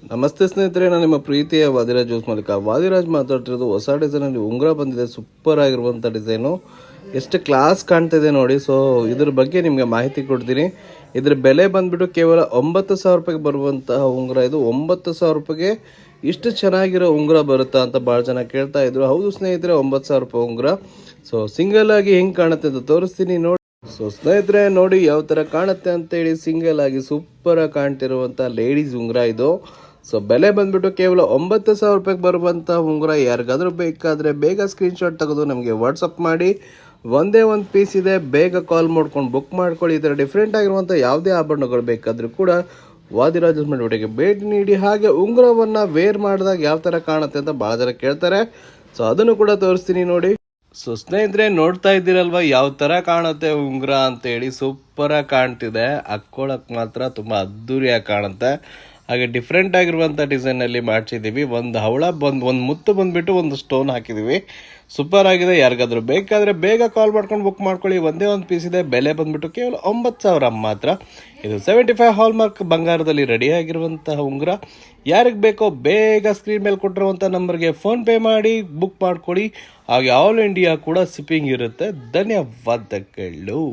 ನಮಸ್ತೆ ಸ್ನೇಹಿತರೆ, ನಾನು ನಿಮ್ಮ ಪ್ರೀತಿಯ ವಾದಿರಾಜ್ ಜ್ಯೂಸ್ ಮೂಲಕ ವಾದಿರಾಜ್ ಮಾತಾಡ್ತಿರೋದು. ಹೊಸ ಡಿಸೈನಲ್ಲಿ ಉಂಗುರ ಬಂದಿದೆ, ಸೂಪರ್ ಆಗಿರುವಂಥ ಡಿಸೈನು, ಎಷ್ಟು ಕ್ಲಾಸ್ ಕಾಣ್ತಿದೆ ನೋಡಿ. ಸೊ ಇದ್ರ ಬಗ್ಗೆ ನಿಮಗೆ ಮಾಹಿತಿ ಕೊಡ್ತೀನಿ. ಇದ್ರ ಬೆಲೆ ಬಂದ್ಬಿಟ್ಟು ಕೇವಲ 9,000 ರೂಪಾಯಿಗೆ ಬರುವಂತಹ ಉಂಗುರ ಇದು. 9,000 ರೂಪಾಯಿಗೆ ಇಷ್ಟು ಚೆನ್ನಾಗಿರೋ ಉಂಗುರ ಬರುತ್ತಾ ಅಂತ ಭಾಳ ಜನ ಕೇಳ್ತಾ ಇದ್ರು. ಹೌದು ಸ್ನೇಹಿತರೆ, 9,000 ರೂಪಾಯಿ ಉಂಗುರ. ಸೊ ಸಿಂಗಲ್ ಆಗಿ ಹೆಂಗೆ ಕಾಣುತ್ತೆ ಅಂತ ತೋರಿಸ್ತೀನಿ ನೋಡಿ. ಸೊ ಸ್ನೇಹಿತರೆ ನೋಡಿ ಯಾವ ಥರ ಕಾಣುತ್ತೆ ಅಂತೇಳಿ. ಸಿಂಗಲ್ ಆಗಿ ಸೂಪರ್ ಆಗಿ ಕಾಣ್ತಿರುವಂಥ ಲೇಡೀಸ್ ಉಂಗುರ ಇದು. ಸೊ ಬೆಲೆ ಬಂದ್ಬಿಟ್ಟು ಕೇವಲ 9,000 ರೂಪಾಯಿಗೆ ಬರುವಂಥ ಉಂಗುರ. ಯಾರಿಗಾದ್ರೂ ಬೇಕಾದರೆ ಬೇಗ ಸ್ಕ್ರೀನ್ಶಾಟ್ ತೆಗೆದು ನಮಗೆ ವಾಟ್ಸಪ್ ಮಾಡಿ. ಒಂದೇ ಒಂದು ಪೀಸ್ ಇದೆ, ಬೇಗ ಕಾಲ್ ಮಾಡ್ಕೊಂಡು ಬುಕ್ ಮಾಡ್ಕೊಳ್ಳಿ. ಈ ಥರ ಡಿಫ್ರೆಂಟ್ ಆಗಿರುವಂಥ ಯಾವುದೇ ಆಭರಣಗಳು ಬೇಕಾದರೂ ಕೂಡ ವಾದಿರಾಜ್ ವಿಡಿಯೋಗೆ ಭೇಟಿ ನೀಡಿ. ಹಾಗೆ ಉಂಗುರವನ್ನು ವೇರ್ ಮಾಡಿದಾಗ ಯಾವ ಥರ ಕಾಣುತ್ತೆ ಅಂತ ಭಾಳ ಜನ ಕೇಳ್ತಾರೆ. ಸೊ ಅದನ್ನು ಕೂಡ ತೋರಿಸ್ತೀನಿ ನೋಡಿ. ಸೊ ಸ್ನೇಹಿತರೆ ನೋಡ್ತಾ ಇದ್ದೀರಲ್ವ ಯಾವ ಥರ ಕಾಣುತ್ತೆ ಉಂಗುರ ಅಂತೇಳಿ. ಸೂಪರಾಗಿ ಕಾಣ್ತಿದೆ, ಹಾಕ್ಕೊಳ್ಳೋಕೆ ಮಾತ್ರ ತುಂಬ ಅದ್ದೂರಿಯಾಗಿ ಕಾಣುತ್ತೆ. ಹಾಗೆ ಡಿಫ್ರೆಂಟ್ ಆಗಿರುವಂಥ ಡಿಸೈನಲ್ಲಿ ಮಾಡಿಸಿದ್ದೀವಿ. ಒಂದು ಹವಳ ಒಂದು ಮುತ್ತು ಬಂದುಬಿಟ್ಟು ಒಂದು ಸ್ಟೋನ್ ಹಾಕಿದ್ದೀವಿ. ಸೂಪರ್ ಆಗಿದೆ. ಯಾರಿಗಾದ್ರೂ ಬೇಕಾದರೆ ಬೇಗ ಕಾಲ್ ಮಾಡ್ಕೊಂಡು ಬುಕ್ ಮಾಡ್ಕೊಳ್ಳಿ. ಒಂದೇ ಒಂದು ಪೀಸ್ ಇದೆ. ಬೆಲೆ ಬಂದುಬಿಟ್ಟು ಕೇವಲ 9,000 ಮಾತ್ರ. ಇದು 75 ಹಾಲ್ಮಾರ್ಕ್ ಬಂಗಾರದಲ್ಲಿ ರೆಡಿ ಆಗಿರುವಂತಹ ಉಂಗುರ. ಯಾರಿಗೆ ಬೇಕೋ ಬೇಗ ಸ್ಕ್ರೀನ್ ಮೇಲೆ ಕೊಟ್ಟಿರುವಂಥ ನಂಬರ್ಗೆ ಫೋನ್ಪೇ ಮಾಡಿ ಬುಕ್ ಮಾಡ್ಕೊಳ್ಳಿ. ಹಾಗೆ ಆಲ್ ಇಂಡಿಯಾ ಕೂಡ ಶಿಪ್ಪಿಂಗ್ ಇರುತ್ತೆ. ಧನ್ಯವಾದಗಳು.